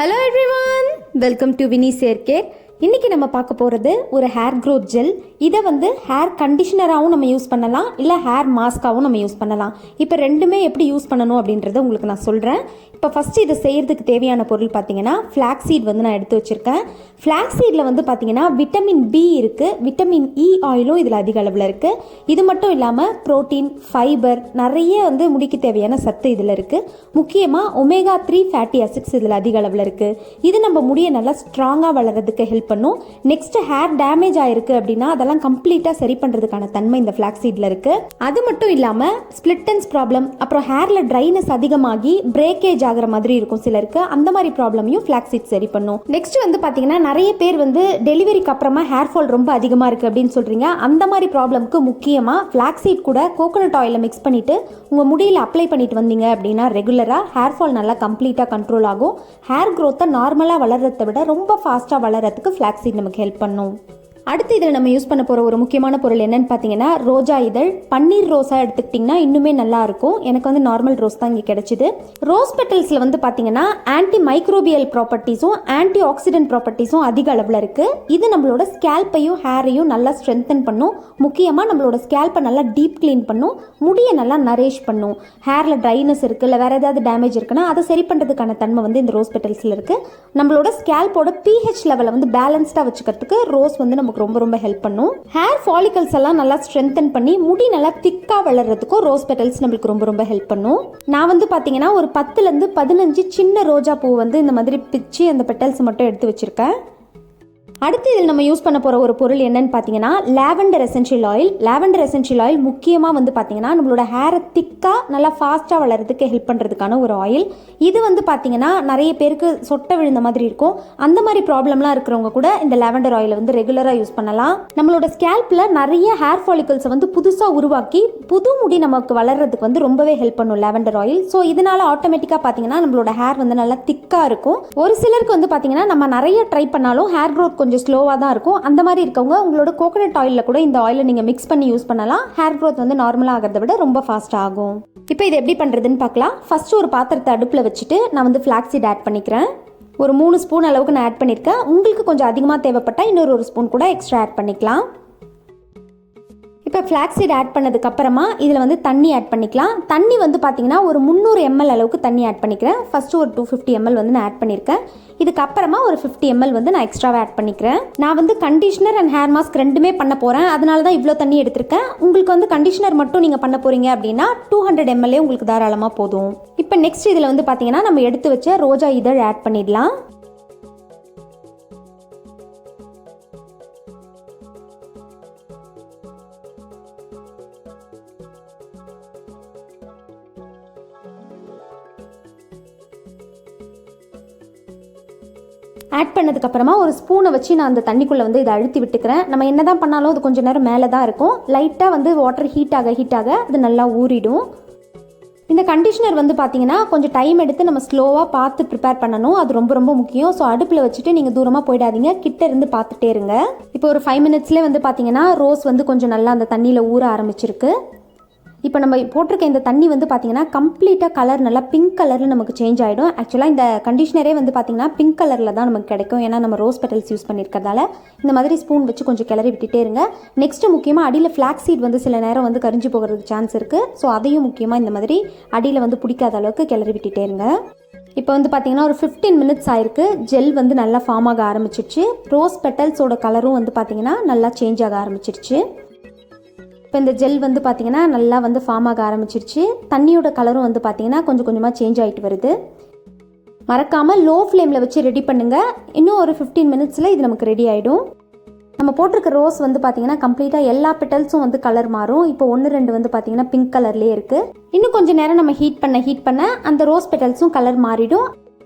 Hello everyone, welcome to வினி சேர்க்கே. இன்றைக்கி நம்ம பார்க்க போகிறது ஒரு ஹேர் க்ரோத் ஜெல். இதை வந்து ஹேர் கண்டிஷனராகவும் நம்ம யூஸ் பண்ணலாம், இல்லை ஹேர் மாஸ்காகவும் நம்ம யூஸ் பண்ணலாம். இப்போ ரெண்டுமே எப்படி யூஸ் பண்ணணும் அப்படின்றத உங்களுக்கு நான் சொல்கிறேன். இப்போ ஃபஸ்ட்டு இதை செய்கிறதுக்கு தேவையான பொருள் பார்த்தீங்கன்னா ஃப்ளாக்ஸீட் வந்து நான் எடுத்து வச்சுருக்கேன். ஃப்ளாக்ஸீடில் வந்து பார்த்தீங்கன்னா விட்டமின் பி இருக்குது, விட்டமின் இ ஆயிலும் இதில் அதிக அளவில் இருக்குது. இது மட்டும் இல்லாமல் ப்ரோட்டீன், ஃபைபர், நிறைய வந்து முடிக்கு தேவையான சத்து இதில் இருக்குது. முக்கியமாக ஒமேகா 3 ஃபேட்டி ஆசிட்ஸ் இதில் அதிக அளவில் இருக்குது. இது நம்ம முடியை நல்லா ஸ்ட்ராங்காக வளர்கிறதுக்கு ஹெல்ப் பண்ணும். நெக்ஸ்ட் ஹேர் டேமேஜ் ஆயிருக்கு அப்படின்னா அதெல்லாம் கம்ப்ளீட்டாக சரி பண்ணுறதுக்கான தன்மை இந்த ஃப்ளாக்ஸீடில் இருக்குது. அது மட்டும் இல்லாமல் ஸ்பிளிட் எண்ட்ஸ் ப்ராப்ளம், அப்புறம் ஹேரில் ட்ரைனஸ் அதிகமாகி பிரேக்கேஜ் ஆகிற மாதிரி இருக்கும் சிலருக்கு, அந்த மாதிரி ப்ராப்ளமையும் ஃப்ளாக்ஸீட் சரி பண்ணும். நெக்ஸ்ட் வந்து பார்த்தீங்கன்னா நிறைய பேர் வந்து டெலிவரிக்கு அப்புறமா ஹேர் ஃபால் ரொம்ப அதிகமாக இருக்குது அப்படின்னு சொல்கிறீங்க. அந்த மாதிரி ப்ராப்ளம்க்கு முக்கியமாக ஃப்ளாக்ஸீட் கூட கோகோனட் ஆயிலை மிக்ஸ் பண்ணிவிட்டு உங்கள் முடியில் அப்ளை பண்ணிட்டு வந்தீங்க அப்படின்னா ரெகுலராக ஹேர் ஃபால் நல்லா கம்ப்ளீட்டாக கண்ட்ரோல் ஆகும். ஹேர் க்ரோத்தை நார்மலாக வளர்கிறத விட ரொம்ப ஃபாஸ்ட்டாக வளர்கிறதுக்கு ஃப்ளாக்ஸீட் நமக்கு ஹெல்ப் பண்ணும். அடுத்து இதில் நம்ம யூஸ் பண்ண போகிற ஒரு முக்கியமான பொருள் என்னன்னு பார்த்தீங்கன்னா ரோஜா இதழ். பன்னீர் ரோஸாக எடுத்துக்கிட்டிங்கன்னா இன்னுமே நல்லா இருக்கும். எனக்கு வந்து நார்மல் ரோஸ் தான் இங்கே கிடைச்சிது. ரோஸ் பெட்டல்ஸில் வந்து பார்த்தீங்கன்னா ஆன்டி மைக்ரோபியல் ப்ராப்பர்ட்டிஸும் ஆன்டி ஆக்சிடென்ட் ப்ராப்பர்ட்டிஸும் அதிக அளவில் இருக்குது. இது நம்மளோட ஸ்கேல்ப்பையும் ஹேரையும் நல்லா ஸ்ட்ரென்தன் பண்ணும். முக்கியமாக நம்மளோட ஸ்கேல்ப்பை நல்லா டீப் க்ளீன் பண்ணும், முடியை நல்லா நரேஷ் பண்ணும். ஹேரில் ட்ரைனஸ் இருக்குது, இல்லை வேறு ஏதாவது டேமேஜ் இருக்குன்னா அதை சரி பண்ணுறதுக்கான தன்மை வந்து இந்த ரோஸ் பெட்டல்ஸில் இருக்குது. நம்மளோட ஸ்கேல்ப்போட பிஹெச் லெவலை வந்து பேலன்ஸ்டாக வச்சுக்கிறதுக்கு ரோஸ் வந்து நமக்கு ரொம்ப ரொம்ப ஹெல்ப் பண்ணும். ஹேர் ஃபாலிகல்ஸ் எல்லாம் நல்லா ஸ்ட்ரென்தன் பண்ணி முடி நல்லா திக்கா வளர்றதுக்கும் ரோஸ் பெட்டல்ஸ் நம்மளுக்கு ரொம்ப ரொம்ப ஹெல்ப் பண்ணும். நான் வந்து பாத்தீங்கன்னா ஒரு 10 to 15 சின்ன ரோஜா பூ வந்து இந்த மாதிரி பிச்சு அந்த பெட்டல்ஸ் மட்டும் எடுத்து வச்சிருக்கேன். அடுத்து இதில் நம்ம யூஸ் பண்ண போகிற ஒரு பொருள் என்னன்னு பார்த்தீங்கன்னா lavender essential oil. Lavender essential oil முக்கியமாக வந்து பார்த்தீங்கன்னா நம்மளோட ஹேரை திக்காக நல்லா ஃபாஸ்ட்டாக வளர்கிறதுக்கு ஹெல்ப் பண்ணுறதுக்கான ஒரு ஆயில். இது வந்து பார்த்தீங்கன்னா நிறைய பேருக்கு சொட்டை விழுந்த மாதிரி இருக்கும். அந்த மாதிரி ப்ராப்ளம்லாம் இருக்கிறவங்க கூட இந்த லாவெண்டர் ஆயிலை வந்து ரெகுலராக யூஸ் பண்ணலாம். நம்மளோட ஸ்கேல்பில் நிறைய ஹேர் ஃபாலிகல்ஸை வந்து புதுசாக உருவாக்கி புது முடி நமக்கு வளர்கிறதுக்கு வந்து ரொம்பவே ஹெல்ப் பண்ணும் லாவெண்டர் ஆயில். ஸோ இதனால் ஆட்டோமேட்டிக்காக பார்த்தீங்கன்னா நம்மளோட ஹேர் வந்து நல்லா திக்காக இருக்கும். ஒரு சிலருக்கு வந்து பார்த்தீங்கன்னா நம்ம நிறைய ட்ரை பண்ணாலும் ஹேர் க்ரோத் கொஞ்சம் ஸ்லோவாக தான் இருக்கும். அந்த மாதிரி இருக்கவங்க உங்களோட கோகோனட் ஆயிலில் கூட இந்த ஆயிலை நீங்கள் மிக்ஸ் பண்ணி யூஸ் பண்ணலாம். ஹேர் க்ரோத் வந்து நார்மலாக ஆகிறத விட ரொம்ப ஃபாஸ்ட்டாக ஆகும். இப்போ இது எப்படி பண்ணுறதுன்னு பார்க்கலாம். ஃபஸ்ட்டு ஒரு பாத்திரத்தை அடுப்பில் வச்சுட்டு நான் வந்து ஃப்ளாக்ஸீட் ஆட் பண்ணிக்கிறேன். ஒரு 3 ஸ்பூன் அளவுக்கு நான் ஆட் பண்ணியிருக்கேன். உங்களுக்கு கொஞ்சம் அதிகமாக தேவைப்பட்டால் இன்னொரு 1 ஸ்பூன் கூட எக்ஸ்ட்ரா ஆட் பண்ணிக்கலாம். இப்போ ஃப்ளாக்ஸீட் ஆட் பண்ணதுக்கப்புறமா இதில் வந்து தண்ணி ஆட் பண்ணிக்கலாம். தண்ணி வந்து பார்த்தீங்கன்னா ஒரு 300 ml அளவுக்கு தண்ணி ஆட் பண்ணிக்கிறேன். ஃபஸ்ட்டு ஒரு 250 ml வந்து நான் ஆட் பண்ணியிருக்கேன். இதுக்கப்புறமா ஒரு 50 ml வந்து நான் எக்ஸ்ட்ராவாக ஆட் பண்ணிக்கிறேன். நான் வந்து கண்டிஷனர் அண்ட் ஹேர் மாஸ்க் ரெண்டுமே பண்ண போகிறேன், அதனால தான் இவ்வளோ தண்ணி எடுத்திருக்கேன். உங்களுக்கு வந்து கண்டிஷனர் மட்டும் நீங்கள் பண்ண போகிறீங்க அப்படின்னா 200 ml உங்களுக்கு தாராளமாக போதும். இப்போ நெக்ஸ்ட் இதில் வந்து பார்த்தீங்கன்னா நம்ம எடுத்து வச்ச ரோஜா இதழ் ஆட் பண்ணிடலாம். ஆட் பண்ணதுக்கப்புறமா ஒரு ஸ்பூனை வச்சு நான் அந்த தண்ணிக்குள்ளே வந்து இதை அழுத்தி விட்டுக்கிறேன். நம்ம என்ன தான் பண்ணாலும் அது கொஞ்சம் நேரம் மேலே தான் இருக்கும். லைட்டாக வந்து வாட்டர் ஹீட் ஆக அது நல்லா ஊறிடும். இந்த கண்டிஷனர் வந்து பார்த்தீங்கன்னா கொஞ்சம் டைம் எடுத்து நம்ம ஸ்லோவாக பார்த்து ப்ரிப்பேர் பண்ணணும். அது ரொம்ப ரொம்ப முக்கியம். ஸோ அடுப்பில் வச்சுட்டு நீங்கள் தூரமாக போயிடாதீங்க, கிட்ட இருந்து பார்த்துட்டே இருங்க. இப்போ ஒரு 5 minutesலேயே வந்து பார்த்தீங்கன்னா ரோஸ் வந்து கொஞ்சம் நல்லா அந்த தண்ணியில் ஊற ஆரம்பிச்சிருக்கு. இப்போ நம்ம போட்டிருக்க இந்த தண்ணி வந்து பார்த்தீங்கன்னா கம்ப்ளீட்டாக கலர் நல்லா பிங்க் கலரில் நமக்கு சேஞ்ச் ஆகிடும். ஆக்சுவலாக இந்த கண்டிஷனரே வந்து பார்த்தீங்கன்னா பிங்க் கலரில் தான் நமக்கு கிடைக்கும், ஏன்னா நம்ம ரோஸ் பெட்டல்ஸ் யூஸ் பண்ணியிருக்கிறதால. இந்த மாதிரி ஸ்பூன் வச்சு கொஞ்சம் கிளறி விட்டுட்டே இருங்க. நெக்ஸ்ட்டு முக்கியமாக அடியில் ஃப்ளாக்ஸீட் வந்து சில நேரம் வந்து கரிஞ்சு போகிறதுக்கு சான்ஸ் இருக்குது. ஸோ அதையும் முக்கியமாக இந்த மாதிரி அடியில் வந்து பிடிக்காத அளவுக்கு கிளறி விட்டுட்டே இருங்க. இப்போ வந்து பார்த்தீங்கன்னா ஒரு 15 minutes ஆயிருக்கு. ஜெல் வந்து நல்லா ஃபார்ம் ஆக ஆரம்பிச்சிருச்சு. ரோஸ் பெட்டல்ஸோட கலரும் வந்து பார்த்தீங்கன்னா நல்லா சேஞ்ச் ஆக ஆரம்பிச்சிருச்சு. இப்போ இந்த ஜெல் வந்து பார்த்தீங்கன்னா நல்லா வந்து ஃபார்ம் ஆக ஆரம்பிச்சிருச்சு. தண்ணியோட கலரும் வந்து பார்த்தீங்கன்னா கொஞ்சம் கொஞ்சமாக சேஞ்ச் ஆகிட்டு வருது. மறக்காமல் லோ ஃப்ளேமில் வச்சு ரெடி பண்ணுங்கள். இன்னும் ஒரு 15 minutesல இது நமக்கு ரெடி ஆகிடும். நம்ம போட்டிருக்க ரோஸ் வந்து பார்த்தீங்கன்னா கம்ப்ளீட்டாக எல்லா பெட்டல்ஸும் வந்து கலர் மாறும். இப்போ 1-2 வந்து பார்த்தீங்கன்னா பிங்க் கலர்லேயே இருக்குது. இன்னும் கொஞ்சம் நேரம் நம்ம ஹீட் பண்ண அந்த ரோஸ் பெட்டல்ஸும் கலர் மாறிடும்.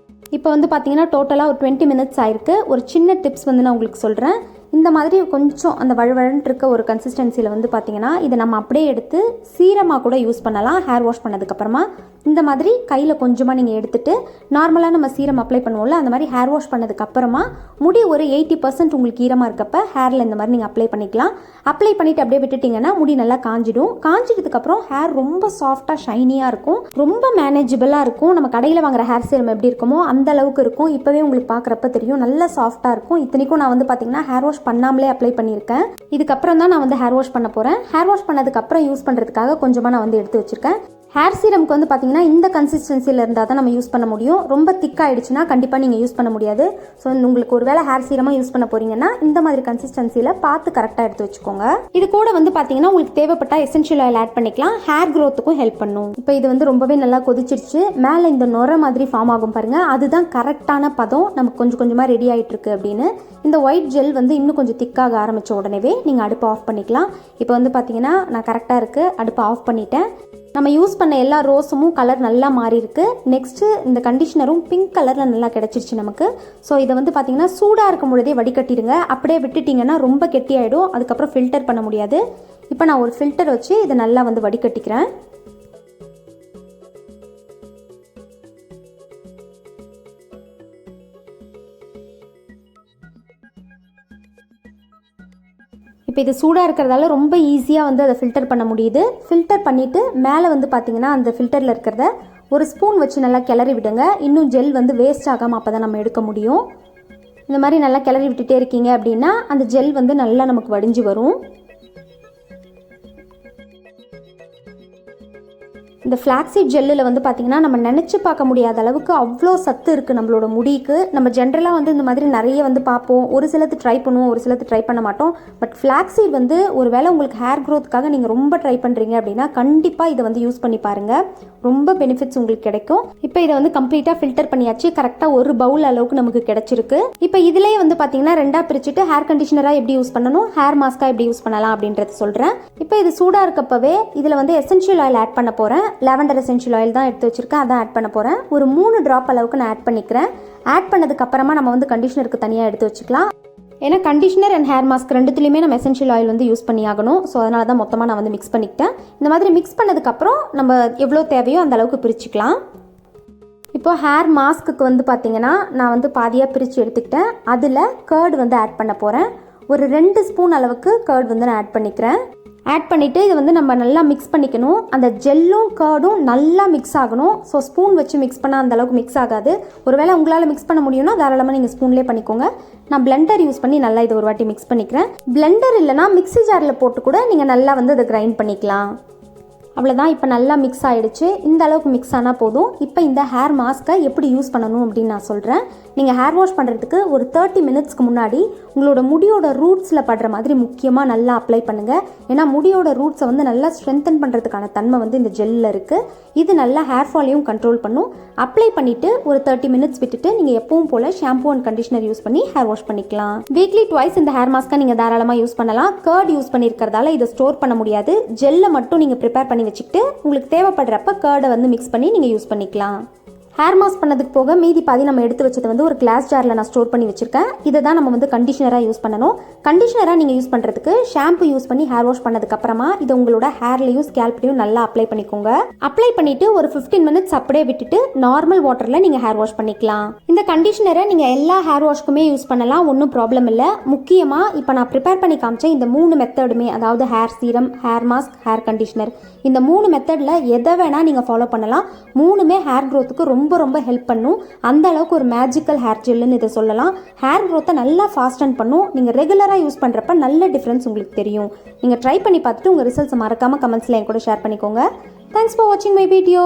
இப்போ வந்து பார்த்தீங்கன்னா டோட்டலாக ஒரு 20 minutes ஆயிருக்கு. ஒரு சின்ன டிப்ஸ் வந்து நான் உங்களுக்கு சொல்கிறேன். இந்த மாதிரி கொஞ்சம் அந்த வழுவழுன்னு இருக்க ஒரு கன்சிஸ்டன்சியில் வந்து பார்த்தீங்கன்னா இதை நம்ம அப்படியே எடுத்து சீரமாக கூட யூஸ் பண்ணலாம். ஹேர் வாஷ் பண்ணதுக்கப்புறமா இந்த மாதிரி கையில் கொஞ்சமாக நீங்கள் எடுத்துகிட்டு நார்மலாக நம்ம சீரம் அப்ளை பண்ணுவோம்ல அந்த மாதிரி ஹேர் வாஷ் பண்ணதுக்கப்புறமா முடி ஒரு 80% உங்களுக்கு ஈரமாக இருக்கப்போ ஹேரில் இந்த மாதிரி நீங்கள் அப்ளை பண்ணிக்கலாம். அப்ளை பண்ணிவிட்டு அப்படியே விட்டுட்டிங்கன்னா முடி நல்லா காஞ்சிடும். காஞ்சிட்டதுக்கப்புறம் ஹேர் ரொம்ப சாஃப்டாக ஷைனியாக இருக்கும், ரொம்ப மேனேஜபிளாக இருக்கும். நம்ம கடையில் வாங்குற ஹேர் சீரம் எப்படி இருக்குமோ அந்த அளவுக்கு இருக்கும். இப்போவே உங்களுக்கு பார்க்குறப்ப தெரியும், நல்லா சாஃப்டாக இருக்கும். இத்தனைக்கும் நான் வந்து பார்த்தீங்கன்னா ஹேர் வாஷ் பண்ணாமலே அப்ளை பண்ணியிருக்கேன். இதுக்கப்புறம் தான் நான் வந்து ஹேர் வாஷ் பண்ண போகிறேன். ஹேர் வாஷ் பண்ணதுக்கப்புறம் யூஸ் பண்ணுறதுக்காக கொஞ்சமாக நான் வந்து எடுத்து வச்சுருக்கேன். ஹேர் சீரம்க்கு வந்து பார்த்தீங்கன்னா இந்த கன்சிஸ்டன்சியில் இருந்தால் தான் நம்ம யூஸ் பண்ண முடியும். ரொம்ப திக்காகிடுச்சுன்னா கண்டிப்பாக நீங்கள் யூஸ் பண்ண முடியாது. ஸோ உங்களுக்கு ஒரு வேளை ஹேர் சீரமாக யூஸ் பண்ண போகிறீங்கன்னா இந்த மாதிரி கன்சிஸ்டன்சியில் பார்த்து கரெக்டாக எடுத்து வச்சுக்கோங்க. இது கூட வந்து பார்த்தீங்கன்னா உங்களுக்கு தேவைப்பட்ட எசென்ஷியல் ஆயில் ஆட் பண்ணிக்கலாம். ஹேர் க்ரோத்துக்கும் ஹெல்ப் பண்ணும். இப்போ இது வந்து ரொம்பவே நல்லா கொதிச்சிருச்சு. மேலே இந்த நுரை மாதிரி ஃபார்ம் ஆகும் பாருங்கள், அதுதான் கரெக்டான பதம். நமக்கு கொஞ்சம் கொஞ்சமாக ரெடி ஆகிட்டு இருக்கு அப்படின்னு. இந்த ஒயிட் ஜெல் வந்து இன்னும் கொஞ்சம் திக்காக ஆரம்பித்த உடனே நீங்கள் அடுப்பை ஆஃப் பண்ணிக்கலாம். இப்போ வந்து பார்த்தீங்கன்னா நான் கரெக்டாக இருக்குது, அடுப்பை ஆஃப் பண்ணிட்டேன். நம்ம யூஸ் பண்ண எல்லா ரோஸும் கலர் நல்லா மாறி இருக்கு. நெக்ஸ்ட்டு இந்த கண்டிஷனரும் பிங்க் கலரில் நல்லா கிடச்சிருச்சு நமக்கு. ஸோ இதை வந்து பார்த்தீங்கன்னா சூடாக இருக்கும் பொழுதே வடிகட்டிடுங்க. அப்படியே விட்டுட்டிங்கன்னா ரொம்ப கெட்டியாயிடும், அதுக்கப்புறம் ஃபில்டர் பண்ண முடியாது. இப்போ நான் ஒரு ஃபில்டர் வச்சு இதை நல்லா வந்து வடிகட்டிக்கிறேன். இப்போ இது சூடாக இருக்கிறதால ரொம்ப ஈஸியாக வந்து அதை ஃபில்டர் பண்ண முடியுது. ஃபில்டர் பண்ணிவிட்டு மேலே வந்து பார்த்திங்கன்னா அந்த ஃபில்டரில் இருக்கிறத ஒரு ஸ்பூன் வச்சு நல்லா கிளறி விடுங்க. இன்னும் ஜெல் வந்து வேஸ்ட் ஆகாமல் அப்போ தான் நம்ம எடுக்க முடியும். இந்த மாதிரி நல்லா கிளறி விட்டுட்டே இருக்கீங்க அப்படின்னா அந்த ஜெல் வந்து நல்லா நமக்கு வடிஞ்சு வரும். இந்த ஃப்ளாக்ஸீட் ஜெல்லில் வந்து பார்த்திங்கன்னா நம்ம நினச்சி பார்க்க முடியாத அளவுக்கு அவ்வளோ சத்து இருக்குது நம்மளோட முடிக்கு. நம்ம ஜென்ரலாக வந்து இந்த மாதிரி நிறைய வந்து பார்ப்போம், ஒரு சிலது ட்ரை பண்ணுவோம், ஒரு சிலது ட்ரை பண்ண மாட்டோம். பட் ஃப்ளாக்ஸீட் வந்து ஒரு வேளை உங்களுக்கு ஹேர் க்ரோத்துக்காக நீங்கள் ரொம்ப ட்ரை பண்ணுறீங்க அப்படின்னா கண்டிப்பாக இதை வந்து யூஸ் பண்ணி பாருங்கள், ரொம்ப பெனிஃபிட்ஸ் உங்களுக்கு கிடைக்கும். இப்போ இதை வந்து கம்ப்ளீட்டாக ஃபில்டர் பண்ணியாச்சு. கரெக்டாக ஒரு பவுல் அளவுக்கு நமக்கு கிடைச்சிருக்கு. இப்போ இதிலேயே வந்து பார்த்தீங்கன்னா ரெண்டாக பிரிச்சுட்டு ஹேர் கண்டிஷனராக எப்படி யூஸ் பண்ணணும், ஹேர் மாஸ்க்காக எப்படி யூஸ் பண்ணலாம் அப்படின்றது சொல்கிறேன். இப்போ இது சூடாக இருக்கப்பவே இதில் வந்து எசென்ஷியல் ஆயில் ஆட் பண்ண போகிறேன். லாவெண்டர் எசென்ஷியல் ஆயில் தான் எடுத்து வச்சிருக்கேன், அதான் ஆட் பண்ண போகிறேன். ஒரு 3 ட்ராப் அளவுக்கு நான் ஆட் பண்ணிக்கிறேன். ஆட் பண்ணதுக்கப்புறமா நம்ம வந்து கண்டிஷனருக்கு தனியாக எடுத்து வச்சுக்கலாம். ஏன்னா கண்டிஷனர் அண்ட் ஹேர் மாஸ்க் ரெண்டுத்துலையுமே நம்ம எசென்ஷியல் ஆயில் வந்து யூஸ் பண்ணி ஆகணும். ஸோ அதனால தான் மொத்தமாக நான் வந்து மிக்ஸ் பண்ணிக்கிட்டேன். இந்த மாதிரி மிக்ஸ் பண்ணதுக்கப்புறம் நம்ம எவ்வளோ தேவையோ அந்த அளவுக்கு பிரிச்சுக்கலாம். இப்போ ஹேர் மாஸ்க்கு வந்து பார்த்தீங்கன்னா நான் வந்து பாதியாக பிரித்து எடுத்துக்கிட்டேன். அதில் கர்டு வந்து ஆட் பண்ண போகிறேன். ஒரு 2 ஸ்பூன் அளவுக்கு கர்டு வந்து நான் ஆட் பண்ணிக்கிறேன். ஆட் பண்ணிவிட்டு இதை வந்து நம்ம நல்லா மிக்ஸ் பண்ணிக்கணும். அந்த ஜெல்லும் கர்டும் நல்லா மிக்ஸ் ஆகணும். ஸோ ஸ்பூன் வச்சு மிக்ஸ் பண்ணால் அந்தளவுக்கு மிக்ஸ் ஆகாது. ஒருவேளை உங்களால் மிக்ஸ் பண்ண முடியும்னா தாராளமாக நீங்கள் ஸ்பூன்லேயே பண்ணிக்கோங்க. நான் பிளெண்டர் யூஸ் பண்ணி நல்லா இதை ஒரு வாட்டி மிக்ஸ் பண்ணிக்கிறேன். பிளெண்டர் இல்லைனா மிக்ஸி ஜாரில் போட்டு கூட நீங்கள் நல்லா வந்து அதை கிரைண்ட் பண்ணிக்கலாம். அவ்வளோதான், இப்போ நல்லா மிக்ஸ் ஆகிடுச்சு. இந்த அளவுக்கு மிக்ஸ் ஆனால் போதும். இப்போ இந்த ஹேர் மாஸ்க்கை எப்படி யூஸ் பண்ணணும் அப்படின்னு நான் சொல்கிறேன். நீங்கள் ஹேர் வாஷ் பண்ணுறதுக்கு ஒரு 30 மினிட்ஸ்க்கு முன்னாடி உங்களோட முடியோட ரூட்ஸில் படுற மாதிரி முக்கியமாக நல்லா அப்ளை பண்ணுங்கள். ஏன்னா முடியோட ரூட்ஸை வந்து நல்லா ஸ்ட்ரென்தன் பண்ணுறதுக்கான தன்மை வந்து இந்த ஜெல்லில் இருக்குது. இது நல்லா ஹேர் ஃபாலையும் கண்ட்ரோல் பண்ணும். அப்ளை பண்ணிவிட்டு ஒரு 30 மினிட்ஸ் விட்டுட்டு நீங்கள் எப்பவும் போல் ஷாம்பூ அண்ட் கண்டிஷனர் யூஸ் பண்ணி ஹேர் வாஷ் பண்ணிக்கலாம். வீக்லி ட்வைஸ் இந்த ஹேர் மாஸ்க்கை நீங்கள் தாராளமாக யூஸ் பண்ணலாம். கர்ட் யூஸ் பண்ணியிருக்கிறதால இதை ஸ்டோர் பண்ண முடியாது. ஜெல்லை மட்டும் நீங்கள் ப்ரிப்பேர் பண்ணி வச்சுக்கிட்டு உங்களுக்கு தேவைப்படுறப்ப கர்டை வந்து மிக்ஸ் பண்ணி நீங்கள் யூஸ் பண்ணிக்கலாம். ஹேர் மாஸ்க் பண்ணதுக்கு போக மீதி பாதி நம்ம எடுத்து வச்சது வந்து ஒரு கிளாஸ் ஜாரில் நான் ஸ்டோர் பண்ணி வச்சிருக்கேன். இதை தான் நம்ம வந்து கண்டிஷனராக யூஸ் பண்ணணும். கண்டிஷனராக நீங்கள் யூஸ் பண்ணுறதுக்கு ஷாம்பு யூஸ் பண்ணி ஹேர் வாஷ் பண்ணதுக்கப்புறமா இதை உங்களோட ஹேர்லையும் ஸ்கேல்ப்லையும் நல்லா அப்ளை பண்ணிக்கோங்க. அப்ளை பண்ணிவிட்டு ஒரு 15 மினிட்ஸ் அப்படியே விட்டுட்டு நார்மல் வாட்டரில் நீங்கள் ஹேர் வாஷ் பண்ணிக்கலாம். இந்த கண்டிஷனரை நீங்கள் எல்லா ஹேர் வாஷ்க்குமே யூஸ் பண்ணலாம், ஒன்றும் ப்ராப்ளம் இல்லை. முக்கியமாக இப்போ நான் ப்ரிப்பேர் பண்ணி காமிச்சேன் இந்த 3 மெத்தடுமே, அதாவது hair serum, hair mask, hair conditioner, இந்த 3 மெத்தடில் எதை வேணால் நீங்கள் ஃபாலோ பண்ணலாம். 3மே ஹேர் க்ரோத்துக்கு ரொம்ப ரொம்ப ஹெல்ப் பண்ணும். அந்த அளவுக்கு ஒரு மேஜிக்கல் ஹேர் ஜெல்லுன்னு இதை சொல்லலாம். ஹேர் க்ரோத்தை நல்லா ஃபாஸ்டன் பண்ணும். நீங்கள் ரெகுலராக யூஸ் பண்ணுறப்ப நல்ல டிஃப்ரென்ஸ் உங்களுக்கு தெரியும். நீங்கள் ட்ரை பண்ணி பார்த்துட்டு உங்கள் ரிசல்ட்ஸை மறக்காமல் கமெண்ட்ஸில் என் கூட ஷேர் பண்ணிக்கோங்க. தேங்க்ஸ் ஃபார் வாட்சிங் மை வீடியோ.